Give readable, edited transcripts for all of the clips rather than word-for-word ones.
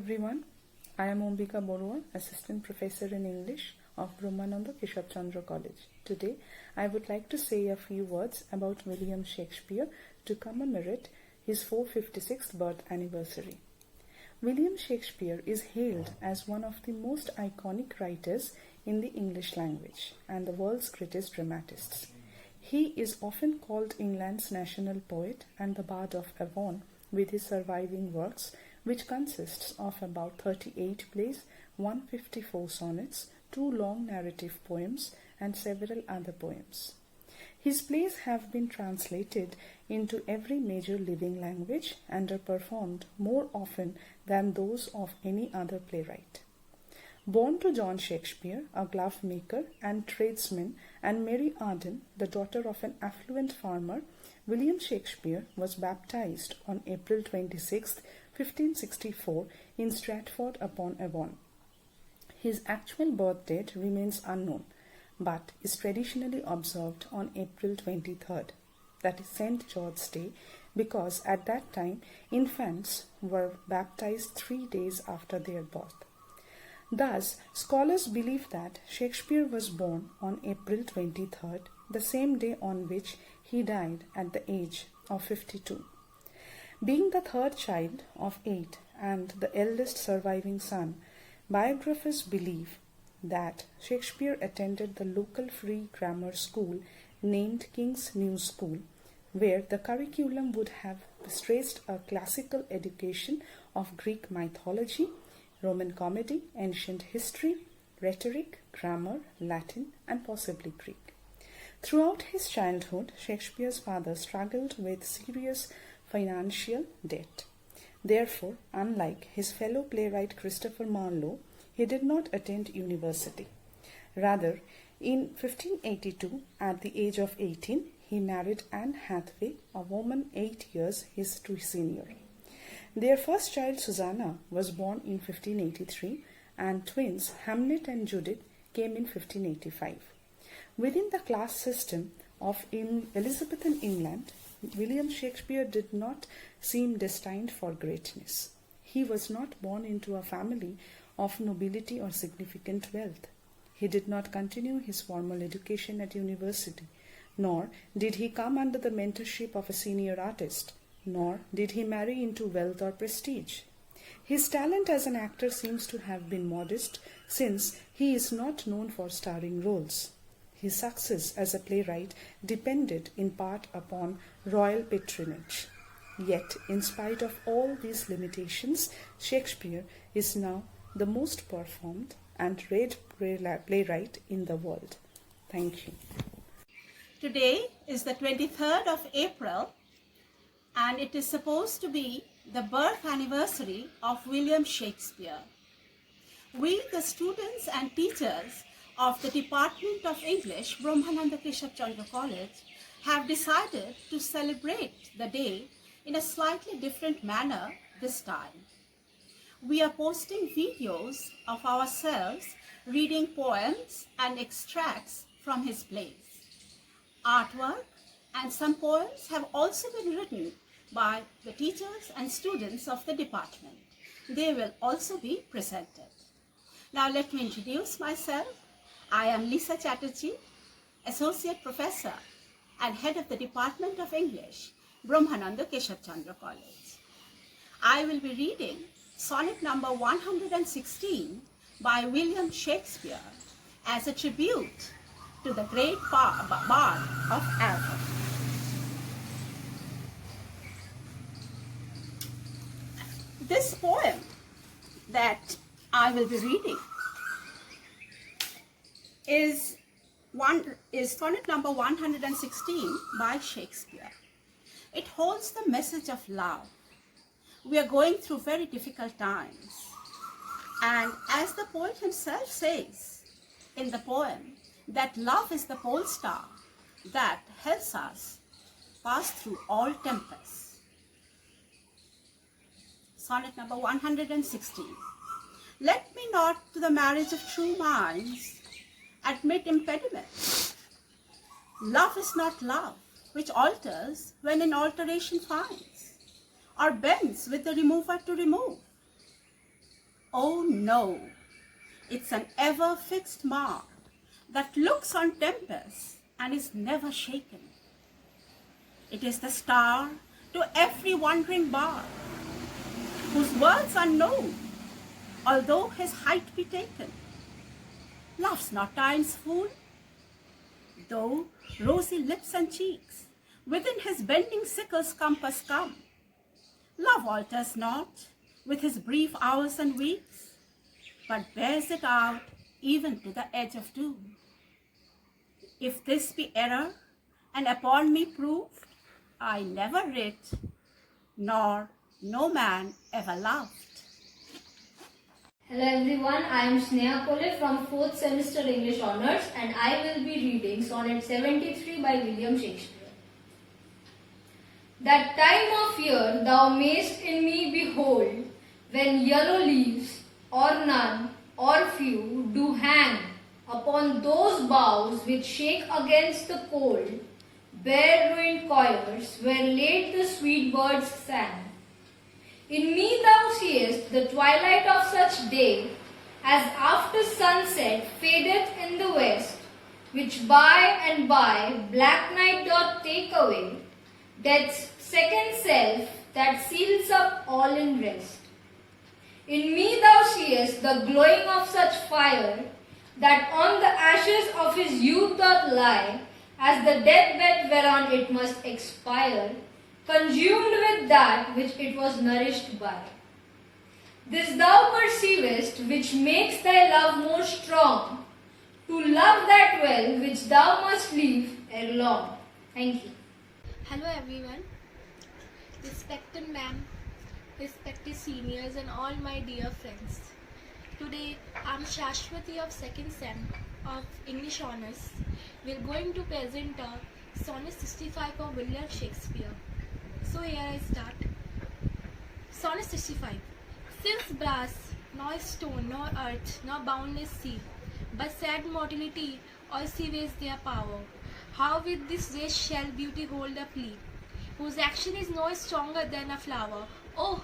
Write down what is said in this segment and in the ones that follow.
everyone. I am Ombika Borua, Assistant Professor in English of Brahmananda, Keshab, Chandra College. Today, I would like to say a few words about William Shakespeare to commemorate his 456th birth anniversary. William Shakespeare is hailed as one of the most iconic writers in the English language and the world's greatest dramatists. He is often called England's national poet and the Bard of Avon, with his surviving works, which consists of about 38 plays, 154 sonnets, 2 long narrative poems, and several other poems. His plays have been translated into every major living language and are performed more often than those of any other playwright. Born to John Shakespeare, a glove maker and tradesman, and Mary Arden, the daughter of an affluent farmer, William Shakespeare was baptized on April 26, 1564 in Stratford-upon-Avon. His actual birth date remains unknown, but is traditionally observed on April 23rd, that is St. George's Day, because at that time infants were baptized 3 days after their birth. Thus, scholars believe that Shakespeare was born on April 23rd, the same day on which he died at the age of 52. Being the third child of 8 and the eldest surviving son, biographers believe that Shakespeare attended the local free grammar school named King's New School, where the curriculum would have stressed a classical education of Greek mythology, Roman comedy, ancient history, rhetoric, grammar, Latin, and possibly Greek. Throughout his childhood, Shakespeare's father struggled with serious financial debt. Therefore, unlike his fellow playwright Christopher Marlowe, he did not attend university. Rather, in 1582, at the age of 18, he married Anne Hathaway, a woman 8 years his senior. Their first child, Susanna, was born in 1583, and twins Hamlet and Judith came in 1585. Within the class system of Elizabethan England, William Shakespeare did not seem destined for greatness. He was not born into a family of nobility or significant wealth. He did not continue his formal education at university, nor did he come under the mentorship of a senior artist, nor did he marry into wealth or prestige. His talent as an actor seems to have been modest, since he is not known for starring roles. His success as a playwright depended in part upon royal patronage. Yet, in spite of all these limitations, Shakespeare is now the most performed and read playwright in the world. Thank you. Today is the 23rd of April, and it is supposed to be the birth anniversary of William Shakespeare. We, the students and teachers of the Department of English, Brahmananda, Keshab, Chandra College, have decided to celebrate the day in a slightly different manner this time. We are posting videos of ourselves reading poems and extracts from his plays. Artwork and some poems have also been written by the teachers and students of the department. They will also be presented. Now let me introduce myself. I am Lisa Chatterjee, Associate Professor and Head of the Department of English, Brahmananda, Keshab, Chandra College. I will be reading sonnet number 116 by William Shakespeare as a tribute to the great bard of Avon. This poem that I will be reading is sonnet number 116 by Shakespeare. It holds the message of love. We are going through very difficult times, and as the poet himself says in the poem, that love is the pole star that helps us pass through all tempests. Sonnet number 116. Let me not to the marriage of true minds admit impediments. Love is not love, which alters when an alteration finds, or bends with the remover to remove. Oh no, it's an ever-fixed mark that looks on tempest and is never shaken. It is the star to every wandering bar, whose words are known, although his height be taken. Love's not time's fool, though rosy lips and cheeks within his bending sickle's compass come. Love alters not with his brief hours and weeks, but bears it out even to the edge of doom. If this be error, and upon me proved, I never writ, nor no man ever loved. Hello everyone, I am Sneha Kole from 4th semester English Honours and I will be reading Sonnet 73 by William Shakespeare. That time of year thou mayst in me behold, when yellow leaves, or none, or few, do hang upon those boughs which shake against the cold, bare ruined choirs where late the sweet birds sang. In me thou seest the twilight of such day, as after sunset fadeth in the west, which by and by black night doth take away, death's second self that seals up all in rest. In me thou seest the glowing of such fire, that on the ashes of his youth doth lie, as the deathbed whereon it must expire, consumed with that which it was nourished by. This thou perceivest, which makes thy love more strong, to love that well which thou must leave ere long. Thank you. Hello everyone, respected ma'am, respected seniors and all my dear friends. Today I am Shashwati of 2nd Sem of English Honours. We are going to present a Sonnet 65 of William Shakespeare. So here I start. Sonnet 65. Since brass, nor stone, nor earth, nor boundless sea, but sad mortality also weighs their power, how with this race shall beauty hold a plea, whose action is no stronger than a flower? Oh,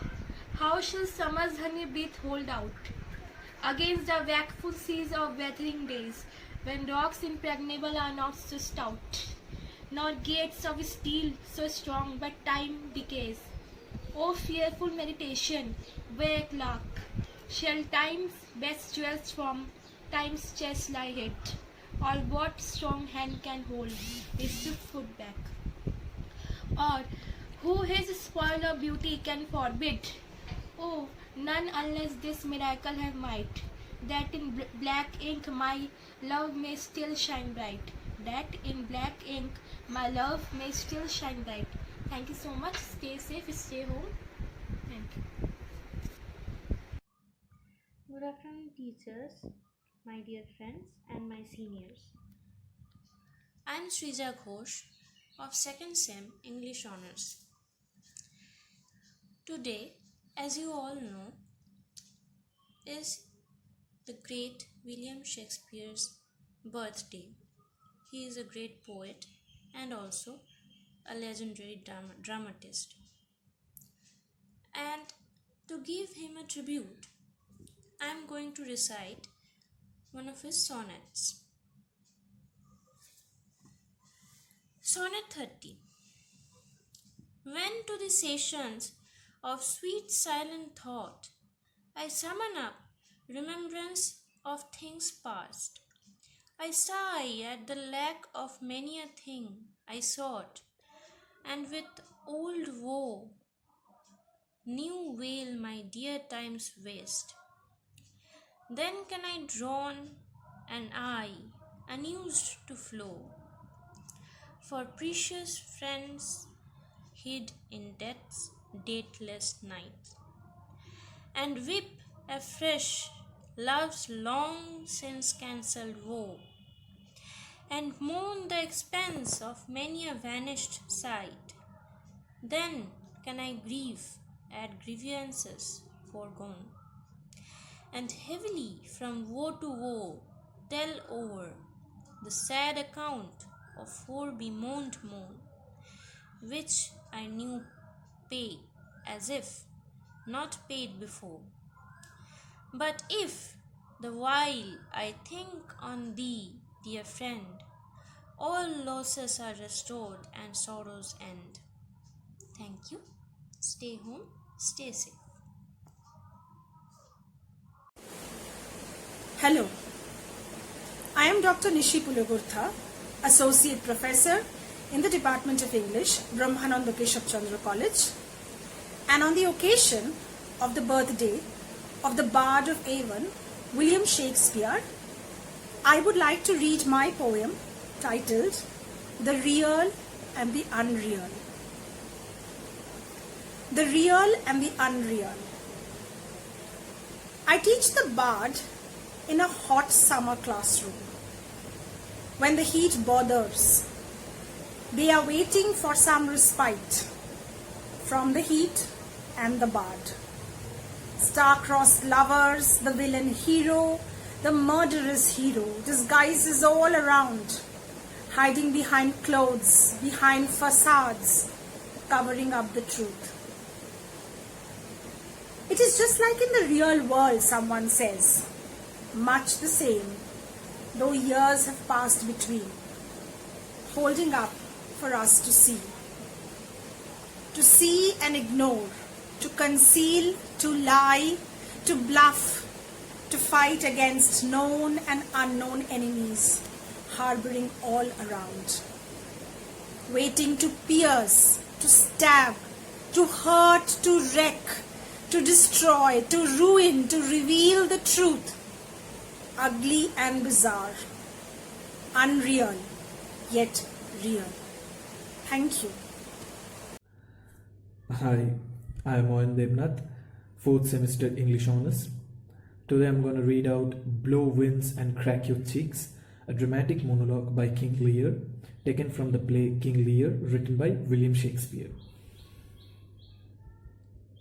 how shall summer's honey breath hold out against the wakeful seas of weathering days, when rocks impregnable are not so stout, nor gates of steel so strong, but time decays? O fearful meditation, where clerk shall time's best jewels from time's chest lie hid, or what strong hand can hold his swift foot back? Or who his spoil of beauty can forbid? Oh, none unless this miracle have might, that in black ink my love may still shine bright. That in black ink my love may still shine bright. Thank you so much. Stay safe, stay home. Thank you. Good afternoon, teachers, my dear friends, and my seniors. I am Srija Ghosh of 2nd Sem English Honours. Today, as you all know, is the great William Shakespeare's birthday. He is a great poet and also a legendary dramatist. And to give him a tribute, I am going to recite one of his sonnets. Sonnet 30. When to the sessions of sweet silent thought I summon up remembrance of things past, I sigh at the lack of many a thing I sought, and with old woe new wail my dear time's waste. Then can I drown and I unused to flow for precious friends hid in death's dateless night, and weep afresh love's long since cancelled woe, and mourn the expense of many a vanished sight. Then can I grieve at grievances foregone, and heavily from woe to woe tell over the sad account of fore bemoaned moan, which I knew pay as if not paid before. But if, the while I think on thee, dear friend, all losses are restored and sorrows end. Thank you. Stay home, stay safe. Hello, I am Dr. Nishi Pulagurtha, Associate Professor in the Department of English, Brahmananda Chandra College. And on the occasion of the birthday of the Bard of Avon, William Shakespeare, I would like to read my poem titled The Real and the Unreal. The Real and the Unreal. I teach the Bard in a hot summer classroom. When the heat bothers, they are waiting for some respite from the heat and the Bard. Star-crossed lovers, the villain hero, the murderous hero, disguises all around, hiding behind clothes, behind facades, covering up the truth. It is just like in the real world, someone says, much the same, though years have passed between, holding up for us to see. To see and ignore, to conceal, to lie, to bluff, to fight against known and unknown enemies, harboring all around. Waiting to pierce, to stab, to hurt, to wreck, to destroy, to ruin, to reveal the truth. Ugly and bizarre, unreal, yet real. Thank you. Hi, I am Mohan Devnath, 4th semester English Honours. Today I am going to read out Blow Winds and Crack Your Cheeks, a dramatic monologue by King Lear, taken from the play King Lear, written by William Shakespeare.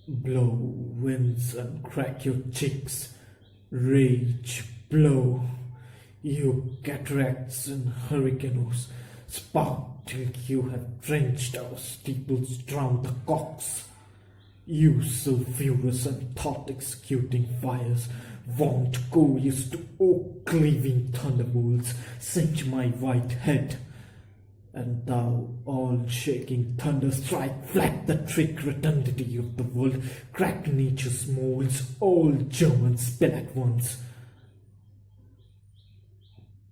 Blow winds and crack your cheeks, rage, blow, you cataracts and hurricanes, spark till you have drenched our steeples, drowned the cocks. You sulphurous and thought-executing fires, vaunt couriers to oak-cleaving thunderbolts, singe my white head. And thou, all-shaking thunder, strike flat the trick rotundity of the world, crack nature's molds, all German spill at once.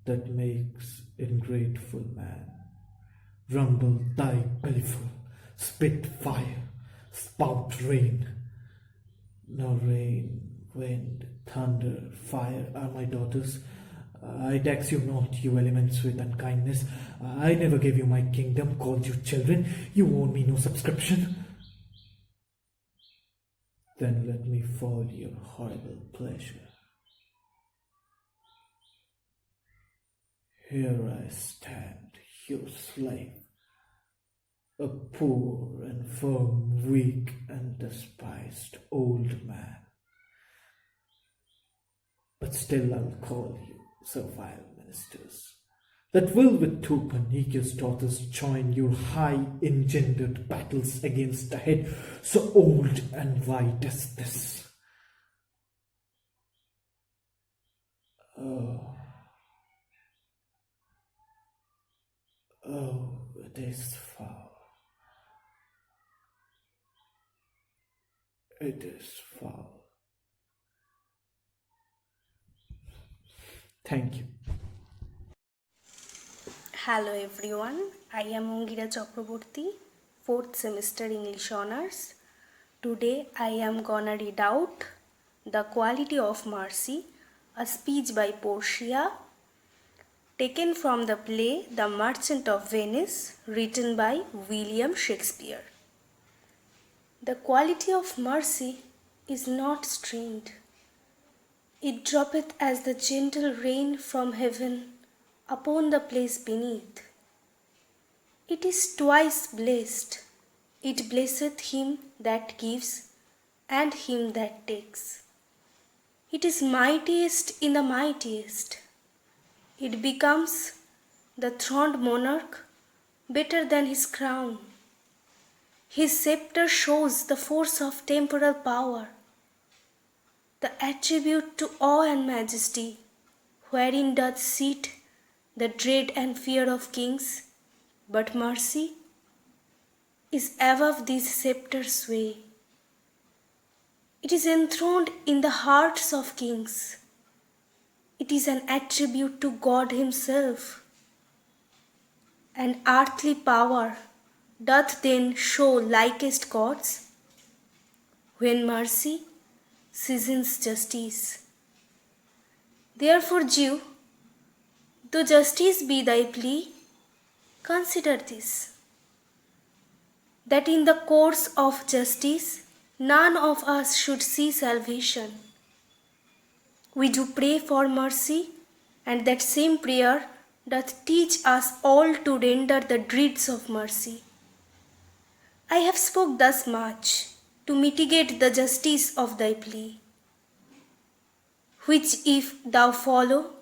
That makes ingrateful man. Rumble thy bellyful, spit fire, spout rain. Now rain, wind, thunder, fire are my daughters. I tax you not, you elements, with unkindness. I never gave you my kingdom, called you children. You owe me no subscription. Then let me fall your horrible pleasure. Here I stand, your slave, a poor and firm, weak and despised old man. But still I'll call you servile ministers, that will with two pernicious daughters join your high engendered battles against a head so old and white as this. Oh, it is foul. It is foul. Thank you. Hello everyone, I am Ongira Chakraborty, 4th semester English Honours. Today I am gonna read out The Quality of Mercy, a speech by Portia, taken from the play The Merchant of Venice, written by William Shakespeare. The quality of mercy is not strained. It droppeth as the gentle rain from heaven upon the place beneath. It is twice blessed. It blesseth him that gives and him that takes. It is mightiest in the mightiest. It becomes the throned monarch better than his crown. His scepter shows the force of temporal power. the attribute to awe and majesty, wherein doth sit the dread and fear of kings, but mercy is above these scepters' sway. It is enthroned in the hearts of kings. It is an attribute to God Himself. And earthly power doth then show likest gods, when mercy seasons justice. Therefore, Jew, though justice be thy plea, consider this, that in the course of justice none of us should see salvation. We do pray for mercy, and that same prayer doth teach us all to render the deeds of mercy. I have spoke thus much to mitigate the justice of thy plea, which if thou follow,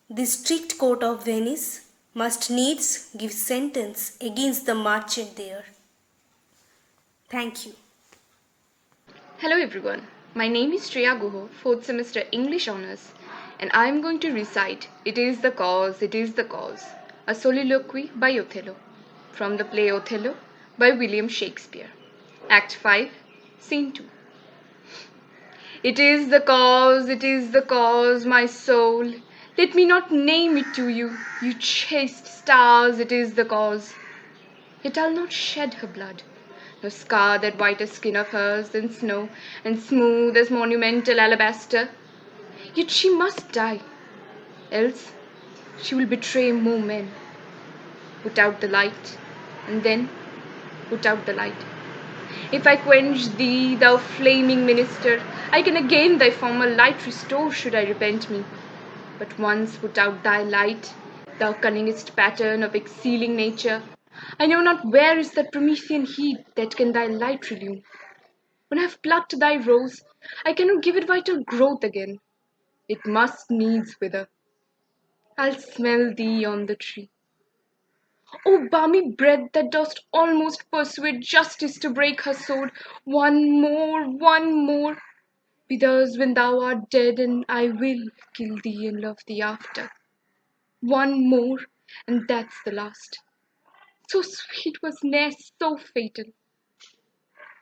the strict court of Venice must needs give sentence against the merchant there. Thank you. Hello everyone, my name is Shreya Guho, 4th semester English Honours, and I am going to recite It is the Cause, It is the Cause, a soliloquy by Othello, from the play Othello by William Shakespeare, Act 5, Scene 2. It is the cause, my soul, let me not name it to you, you chaste stars, it is the cause. Yet I'll not shed her blood, nor scar that whiter skin of hers than snow, and smooth as monumental alabaster. Yet she must die, else she will betray more men. Put out the light, and then put out the light. If I quench thee, thou flaming minister, I can again thy former light restore, should I repent me. But once put out thy light, thou cunningest pattern of exceling nature, I know not where is that Promethean heat that can thy light relume. When I have plucked thy rose, I cannot give it vital growth again. It must needs wither. I'll smell thee on the tree. O balmy breath that dost almost persuade justice to break her sword, one more, withers when thou art dead, and I will kill thee and love thee after. One more, and that's the last. So sweet was ne'er so fatal.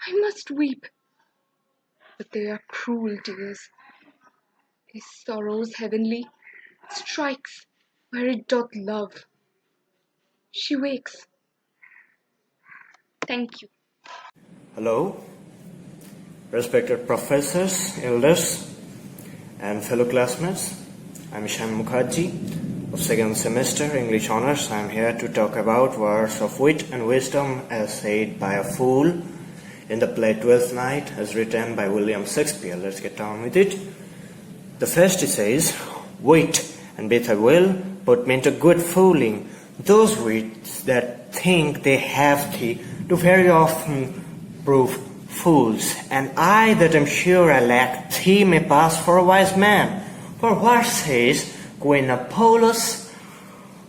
I must weep, but they are cruel tears. His sorrows heavenly strikes where it doth love. She wakes. Thank you. Hello, respected professors, elders, and fellow classmates. I'm Shan Mukherjee of second semester English Honours. I'm here to talk about words of wit and wisdom as said by a fool in the play Twelfth Night as written by William Shakespeare. Let's get on with it. The first he says, wit and be thy will put me into good fooling. Those wits that think they have thee do very often prove fools, and I that am sure I lack thee may pass for a wise man. For what says Queen Apollos,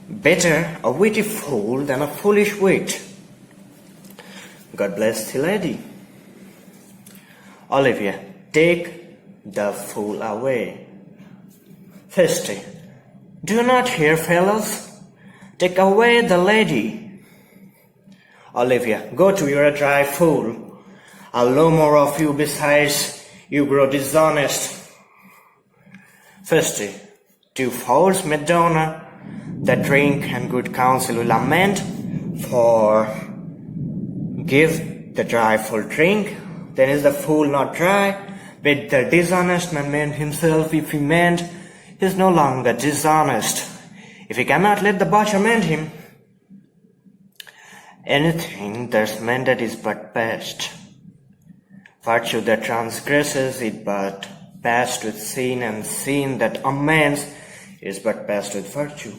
better a witty fool than a foolish wit. God bless the lady. Olivia, take the fool away. Thirsty, do not hear, fellows. Take away the lady. Olivia, go to, you're a dry fool. I'll no more of you, besides you grow dishonest. Thirsty, two false Madonna, that drink and good counsel will lament, for give the dry fool drink, then is the fool not dry, but the dishonest man meant himself, if he meant, is no longer dishonest. If he cannot let the butcher mend him, anything that's mended is but best. Virtue that transgresses is but best with sin, and sin that amends is but best with virtue.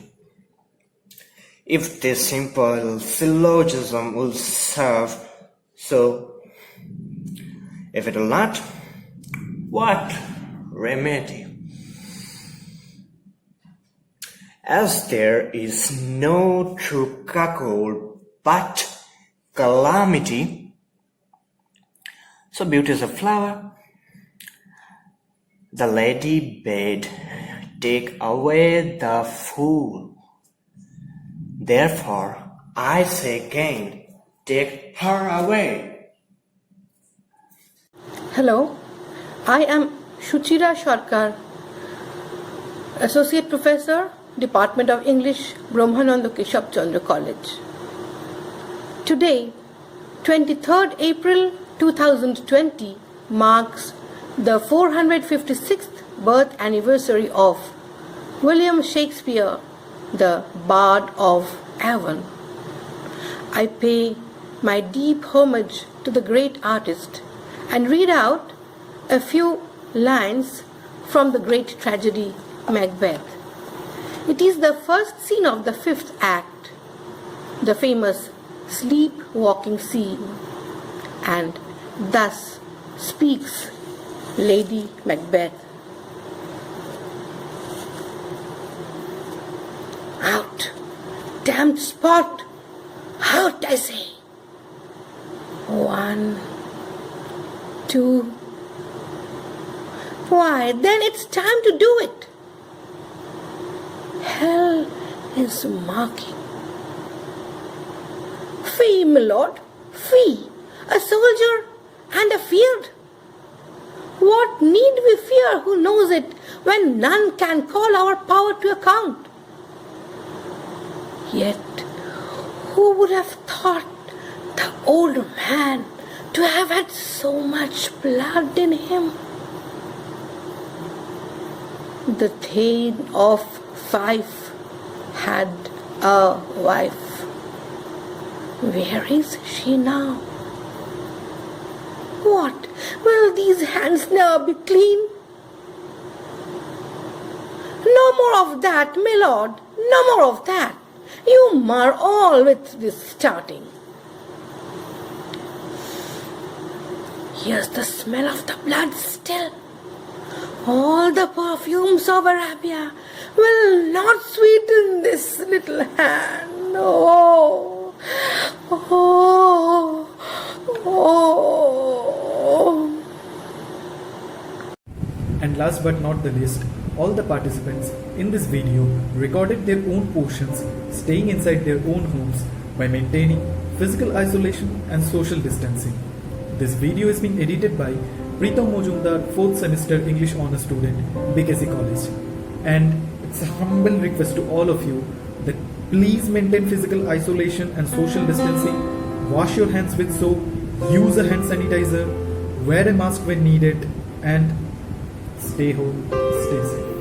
If this simple syllogism will serve, so if it will not, what remedy? As there is no true cuckold but calamity, so beauty is a flower The lady bade, "Take away the fool." Therefore, I say again, take her away. Hello, I am Shuchira Sharkar, Associate Professor, Department of English, Brahmananda Keshab Chandra College. Today, 23rd April 2020 marks the 456th birth anniversary of William Shakespeare, the Bard of Avon. I pay my deep homage to the great artist and read out a few lines from the great tragedy Macbeth. It is the first scene of the fifth act, the famous sleepwalking scene, and thus speaks Lady Macbeth. "Out, damned spot! Out, I say! 1, 2. Why, then it's time to do it. Hell is marking. Fee, my lord, fee, a soldier and a feared. What need we fear who knows it when none can call our power to account? Yet, who would have thought the old man to have had so much blood in him? The Thane of Fife had a wife. Where is she now? What, will these hands never be clean? No more of that, my lord, no more of that. You mar all with this starting. Here's the smell of the blood still. All the perfumes of Arabia will not sweeten this little hand. Oh, oh, oh. And last but not the least, all the participants in this video recorded their own portions, staying inside their own homes by maintaining physical isolation and social distancing. This video is being edited by Pritam Mojumdar, 4th semester English Honours student, BKC College. And it's a humble request to all of you that please maintain physical isolation and social distancing, wash your hands with soap, use a hand sanitizer, wear a mask when needed, and stay home, stay safe.